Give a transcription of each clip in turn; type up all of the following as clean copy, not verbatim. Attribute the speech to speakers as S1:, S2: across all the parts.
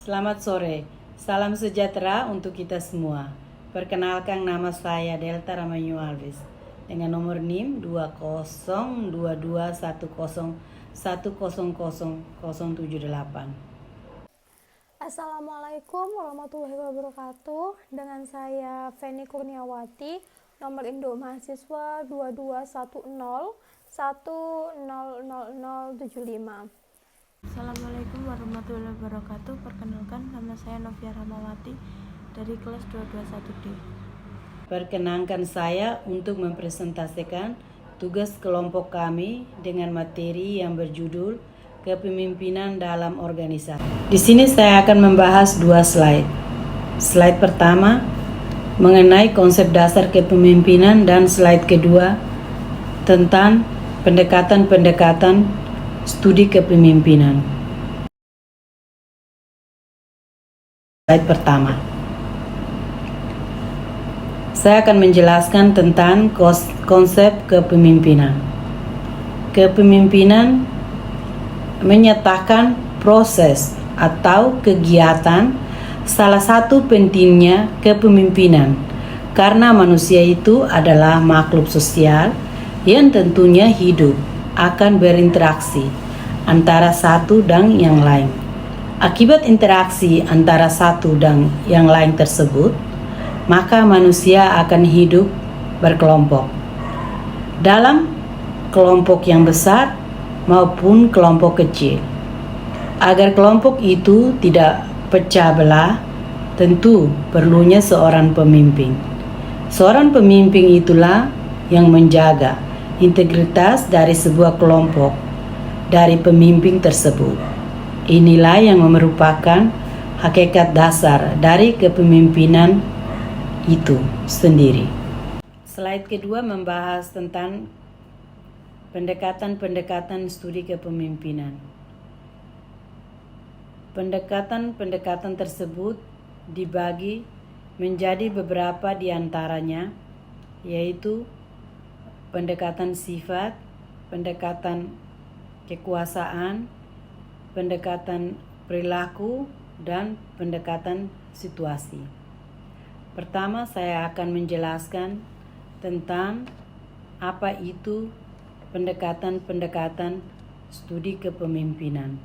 S1: Selamat sore, salam sejahtera untuk kita semua. Perkenalkan, nama saya Delta Ramanyu Alves dengan nomor NIM 202210100078.
S2: Assalamualaikum warahmatullahi wabarakatuh. Dengan saya Feni Kurniawati, nomor induk mahasiswa 2210100075.
S3: Assalamualaikum warahmatullahi wabarakatuh. Perkenalkan, nama saya Novia Ramawati dari kelas 221D.
S1: Perkenankan saya untuk mempresentasikan tugas kelompok kami dengan materi yang berjudul Kepemimpinan dalam Organisasi. Di sini saya akan membahas dua slide. Slide pertama mengenai konsep dasar kepemimpinan dan slide kedua tentang pendekatan-pendekatan studi kepemimpinan. Slide pertama. Saya akan menjelaskan tentang konsep kepemimpinan. Kepemimpinan menyatakan proses atau kegiatan salah satu pentingnya kepemimpinan, karena manusia itu adalah makhluk sosial yang tentunya hidup akan berinteraksi antara satu dan yang lain. Akibat interaksi antara satu dan yang lain tersebut, maka manusia akan hidup berkelompok dalam kelompok yang besar maupun kelompok kecil. Agar kelompok itu tidak pecah belah, tentu perlunya seorang pemimpin. Seorang pemimpin itulah yang menjaga integritas dari sebuah kelompok dari pemimpin tersebut. Inilah yang merupakan hakikat dasar dari kepemimpinan itu sendiri. Slide kedua membahas tentang pendekatan-pendekatan studi kepemimpinan. Pendekatan-pendekatan tersebut dibagi menjadi beberapa di antaranya, yaitu pendekatan sifat, pendekatan kekuasaan, pendekatan perilaku, dan pendekatan situasi. Pertama, saya akan menjelaskan tentang apa itu pendekatan-pendekatan studi kepemimpinan.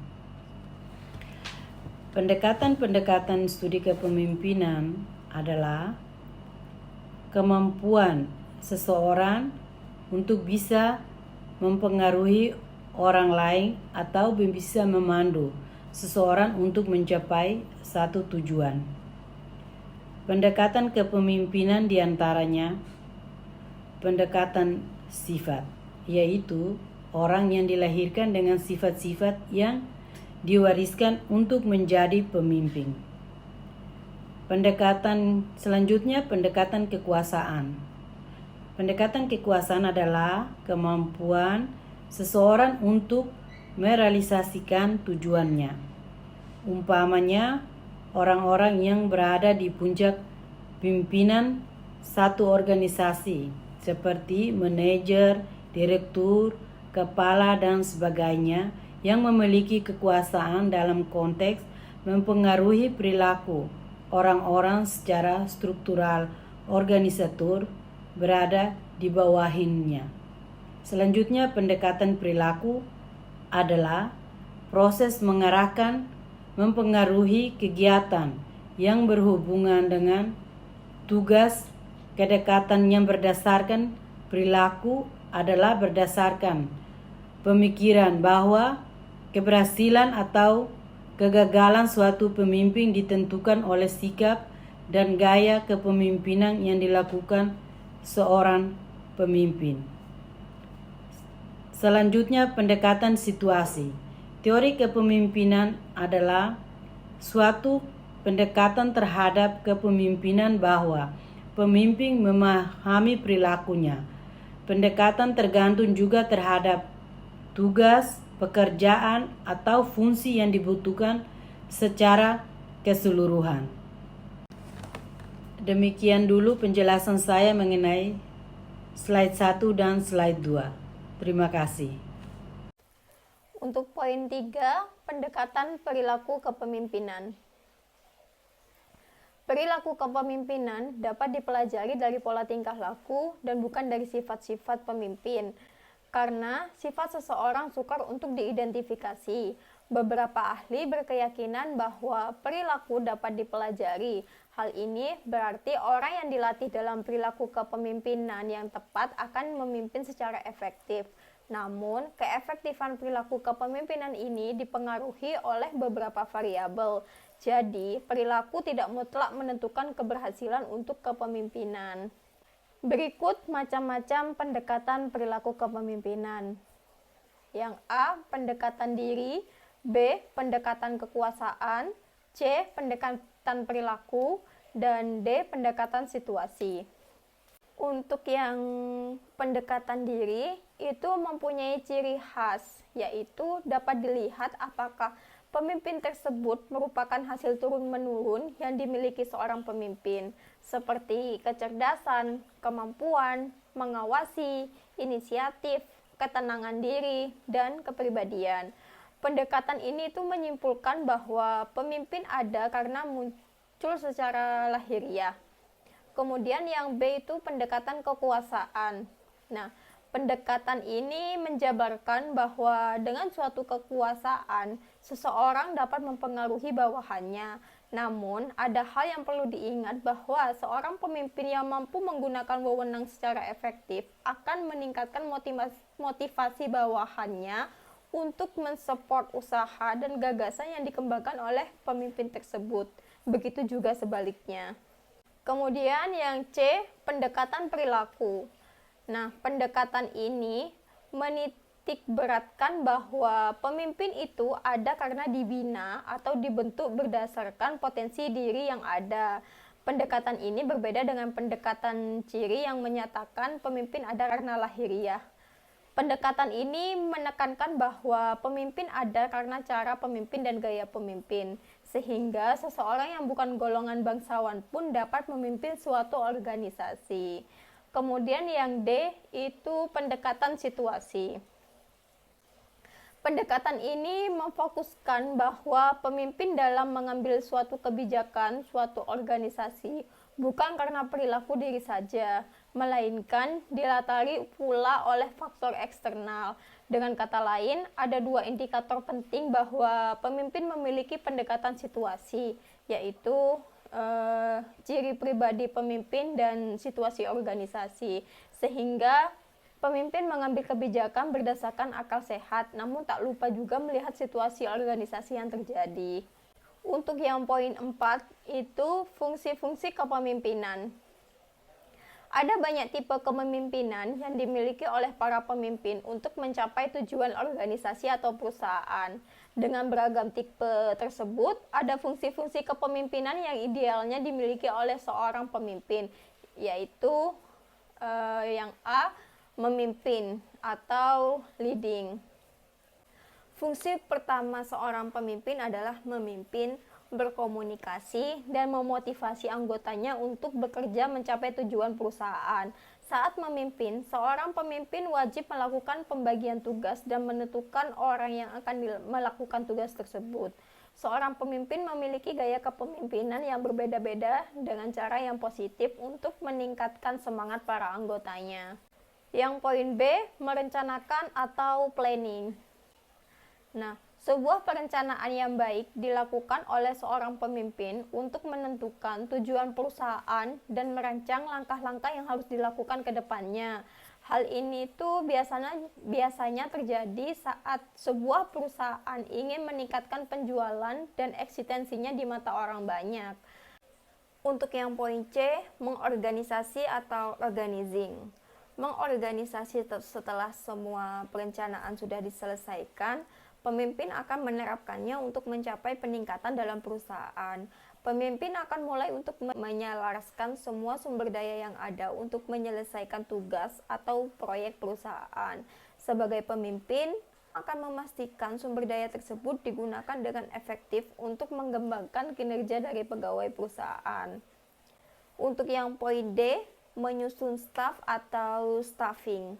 S1: Pendekatan-pendekatan studi kepemimpinan adalah kemampuan seseorang untuk bisa mempengaruhi orang lain atau bisa memandu seseorang untuk mencapai satu tujuan. Pendekatan kepemimpinan diantaranya pendekatan sifat, yaitu orang yang dilahirkan dengan sifat-sifat yang diwariskan untuk menjadi pemimpin. Pendekatan selanjutnya, pendekatan kekuasaan. Pendekatan kekuasaan adalah kemampuan seseorang untuk merealisasikan tujuannya. Umpamanya, orang-orang yang berada di puncak pimpinan satu organisasi, seperti manajer, direktur, kepala, dan sebagainya, yang memiliki kekuasaan dalam konteks mempengaruhi perilaku orang-orang secara struktural. Organisator berada di bawahinya. Selanjutnya, pendekatan perilaku adalah proses mengarahkan, mempengaruhi kegiatan yang berhubungan dengan tugas. Kedekatan yang berdasarkan perilaku adalah berdasarkan pemikiran bahwa keberhasilan atau kegagalan suatu pemimpin ditentukan oleh sikap dan gaya kepemimpinan yang dilakukan seorang pemimpin. Selanjutnya, pendekatan situasi. Teori kepemimpinan adalah suatu pendekatan terhadap kepemimpinan bahwa pemimpin memahami perilakunya. Pendekatan tergantung juga terhadap tugas, pekerjaan, atau fungsi yang dibutuhkan secara keseluruhan. Demikian dulu penjelasan saya mengenai slide 1 dan slide 2. Terima kasih.
S2: Untuk poin 3, pendekatan perilaku kepemimpinan. Perilaku kepemimpinan dapat dipelajari dari pola tingkah laku dan bukan dari sifat-sifat pemimpin. Karena sifat seseorang sukar untuk diidentifikasi. Beberapa ahli berkeyakinan bahwa perilaku dapat dipelajari. Hal ini berarti orang yang dilatih dalam perilaku kepemimpinan yang tepat akan memimpin secara efektif. Namun, keefektifan perilaku kepemimpinan ini dipengaruhi oleh beberapa variabel. Jadi, perilaku tidak mutlak menentukan keberhasilan untuk kepemimpinan. Berikut macam-macam pendekatan perilaku kepemimpinan. Yang A. Pendekatan diri, B. Pendekatan kekuasaan, C. Pendekatan perilaku, dan D. Pendekatan situasi. Untuk yang pendekatan diri itu mempunyai ciri khas, yaitu dapat dilihat apakah pemimpin tersebut merupakan hasil turun-menurun yang dimiliki seorang pemimpin, seperti kecerdasan, kemampuan, mengawasi, inisiatif, ketenangan diri, dan kepribadian. Pendekatan ini itu menyimpulkan bahwa pemimpin ada karena muncul secara lahiriah. Kemudian yang B itu pendekatan kekuasaan. Nah, pendekatan ini menjabarkan bahwa dengan suatu kekuasaan, seseorang dapat mempengaruhi bawahannya. Namun, ada hal yang perlu diingat bahwa seorang pemimpin yang mampu menggunakan wewenang secara efektif akan meningkatkan motivasi bawahannya untuk mensupport usaha dan gagasan yang dikembangkan oleh pemimpin tersebut. Begitu juga sebaliknya. Kemudian yang C, pendekatan perilaku. Nah, pendekatan ini menitik beratkan bahwa pemimpin itu ada karena dibina atau dibentuk berdasarkan potensi diri yang ada. Pendekatan ini berbeda dengan pendekatan ciri yang menyatakan pemimpin ada karena lahiriah. Pendekatan ini menekankan bahwa pemimpin ada karena cara pemimpin dan gaya pemimpin, sehingga seseorang yang bukan golongan bangsawan pun dapat memimpin suatu organisasi. Kemudian yang D itu pendekatan situasi. Pendekatan ini memfokuskan bahwa pemimpin dalam mengambil suatu kebijakan, suatu organisasi, bukan karena perilaku diri saja, melainkan dilatari pula oleh faktor eksternal. Dengan kata lain, ada dua indikator penting bahwa pemimpin memiliki pendekatan situasi, yaitu ciri pribadi pemimpin dan situasi organisasi, sehingga pemimpin mengambil kebijakan berdasarkan akal sehat, namun tak lupa juga melihat situasi organisasi yang terjadi. Untuk yang poin 4 itu fungsi-fungsi kepemimpinan. Ada banyak tipe kepemimpinan yang dimiliki oleh para pemimpin untuk mencapai tujuan organisasi atau perusahaan. Dengan beragam tipe tersebut, ada fungsi-fungsi kepemimpinan yang idealnya dimiliki oleh seorang pemimpin, yaitu yang A, memimpin atau leading. Fungsi pertama seorang pemimpin adalah memimpin, berkomunikasi, dan memotivasi anggotanya untuk bekerja mencapai tujuan perusahaan. Saat memimpin, seorang pemimpin wajib melakukan pembagian tugas dan menentukan orang yang akan melakukan tugas tersebut. Seorang pemimpin memiliki gaya kepemimpinan yang berbeda-beda dengan cara yang positif untuk meningkatkan semangat para anggotanya. Yang poin B, merencanakan atau planning. Nah, sebuah perencanaan yang baik dilakukan oleh seorang pemimpin untuk menentukan tujuan perusahaan dan merancang langkah-langkah yang harus dilakukan ke depannya. Hal ini tuh biasanya terjadi saat sebuah perusahaan ingin meningkatkan penjualan dan eksistensinya di mata orang banyak. Untuk yang poin C, mengorganisasi atau organizing. Mengorganisasi setelah semua perencanaan sudah diselesaikan, pemimpin akan menerapkannya untuk mencapai peningkatan dalam perusahaan. Pemimpin akan mulai untuk menyelaraskan semua sumber daya yang ada untuk menyelesaikan tugas atau proyek perusahaan. Sebagai pemimpin, akan memastikan sumber daya tersebut digunakan dengan efektif untuk mengembangkan kinerja dari pegawai perusahaan. Untuk yang poin D, menyusun staf atau staffing.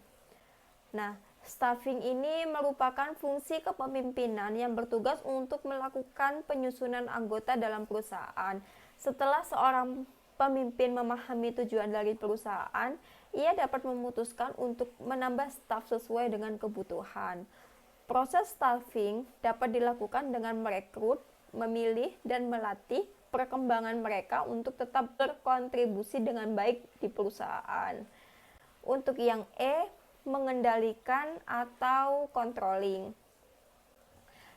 S2: Nah, Staffing ini merupakan fungsi kepemimpinan yang bertugas untuk melakukan penyusunan anggota dalam perusahaan. Setelah seorang pemimpin memahami tujuan dari perusahaan, ia dapat memutuskan untuk menambah staf sesuai dengan kebutuhan. Proses staffing dapat dilakukan dengan merekrut, memilih, dan melatih perkembangan mereka untuk tetap berkontribusi dengan baik di perusahaan. Untuk yang mengendalikan atau controlling.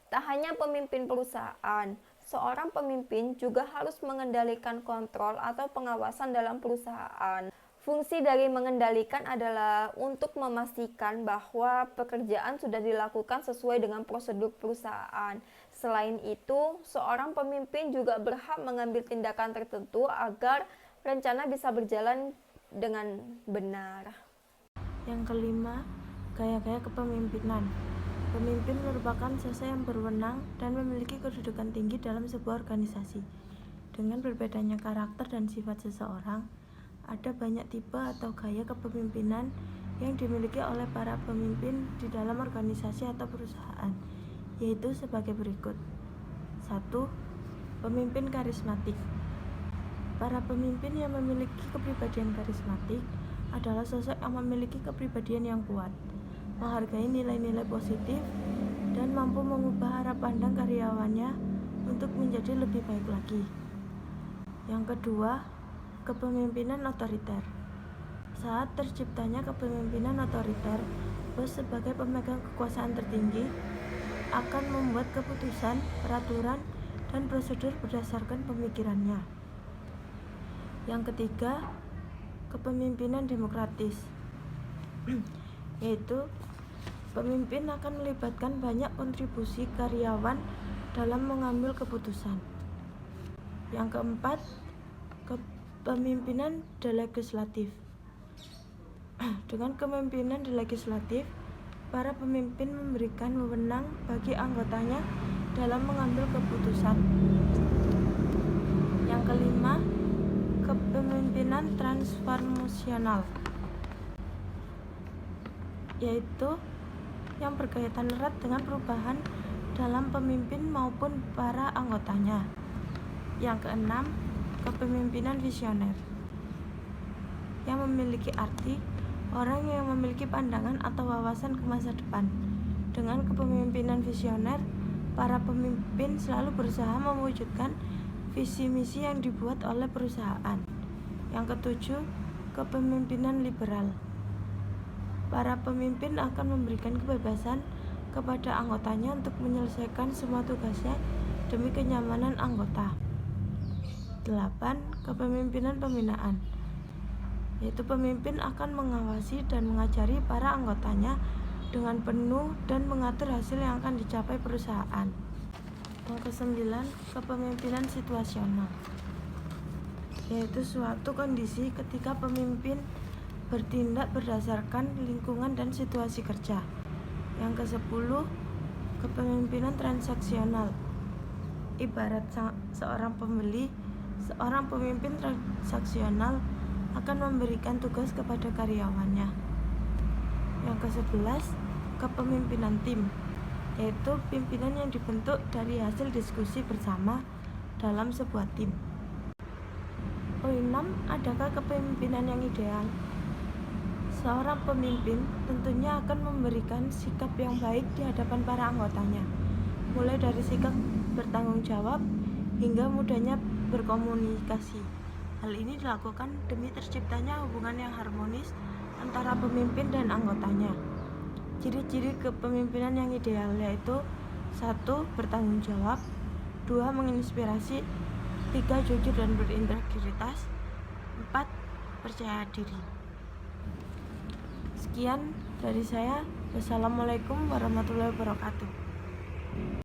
S2: Tak hanya pemimpin perusahaan, seorang pemimpin juga harus mengendalikan kontrol atau pengawasan dalam perusahaan. Fungsi dari mengendalikan adalah untuk memastikan bahwa pekerjaan sudah dilakukan sesuai dengan prosedur perusahaan. Selain itu, seorang pemimpin juga berhak mengambil tindakan tertentu agar rencana bisa berjalan dengan benar.
S3: Yang kelima, gaya-gaya kepemimpinan. Pemimpin merupakan sosok yang berwenang dan memiliki kedudukan tinggi dalam sebuah organisasi. Dengan berbedanya karakter dan sifat seseorang, ada banyak tipe atau gaya kepemimpinan yang dimiliki oleh para pemimpin di dalam organisasi atau perusahaan, yaitu sebagai berikut. 1. Pemimpin karismatik. Para pemimpin yang memiliki kepribadian karismatik adalah sosok yang memiliki kepribadian yang kuat, menghargai nilai-nilai positif, dan mampu mengubah arah pandang karyawannya untuk menjadi lebih baik lagi. Yang kedua, kepemimpinan otoriter. Saat terciptanya kepemimpinan otoriter, bos sebagai pemegang kekuasaan tertinggi akan membuat keputusan, peraturan, dan prosedur berdasarkan pemikirannya. Yang ketiga, kepemimpinan demokratis, yaitu pemimpin akan melibatkan banyak kontribusi karyawan dalam mengambil keputusan. Yang keempat, kepemimpinan delegislatif. Dengan kepemimpinan delegislatif, para pemimpin memberikan wewenang bagi anggotanya dalam mengambil keputusan. Yang kelima, kepemimpinan transformasional, yaitu yang berkaitan erat dengan perubahan dalam pemimpin maupun para anggotanya. Yang keenam, kepemimpinan visioner, yang memiliki arti orang yang memiliki pandangan atau wawasan ke masa depan. Dengan kepemimpinan visioner, para pemimpin selalu berusaha mewujudkan visi misi yang dibuat oleh perusahaan. Yang ketujuh, kepemimpinan liberal. Para pemimpin akan memberikan kebebasan kepada anggotanya untuk menyelesaikan semua tugasnya demi kenyamanan anggota. 8. Kepemimpinan pembinaan, yaitu pemimpin akan mengawasi dan mengajari para anggotanya dengan penuh dan mengatur hasil yang akan dicapai perusahaan. Yang kesembilan, kepemimpinan situasional, yaitu suatu kondisi ketika pemimpin bertindak berdasarkan lingkungan dan situasi kerja. Yang ke-10, kepemimpinan transaksional. Ibarat seorang pembeli, seorang pemimpin transaksional akan memberikan tugas kepada karyawannya. Yang ke-11, kepemimpinan tim, yaitu pimpinan yang dibentuk dari hasil diskusi bersama dalam sebuah tim. 6. Adakah kepemimpinan yang ideal? Seorang pemimpin tentunya akan memberikan sikap yang baik di hadapan para anggotanya, mulai dari sikap bertanggung jawab hingga mudahnya berkomunikasi. Hal ini dilakukan demi terciptanya hubungan yang harmonis antara pemimpin dan anggotanya. Ciri-ciri kepemimpinan yang ideal yaitu 1. Bertanggung jawab, 2. Menginspirasi, 3. Jujur dan berintegritas, 4. Percaya diri. Sekian dari saya. Wassalamualaikum warahmatullahi wabarakatuh.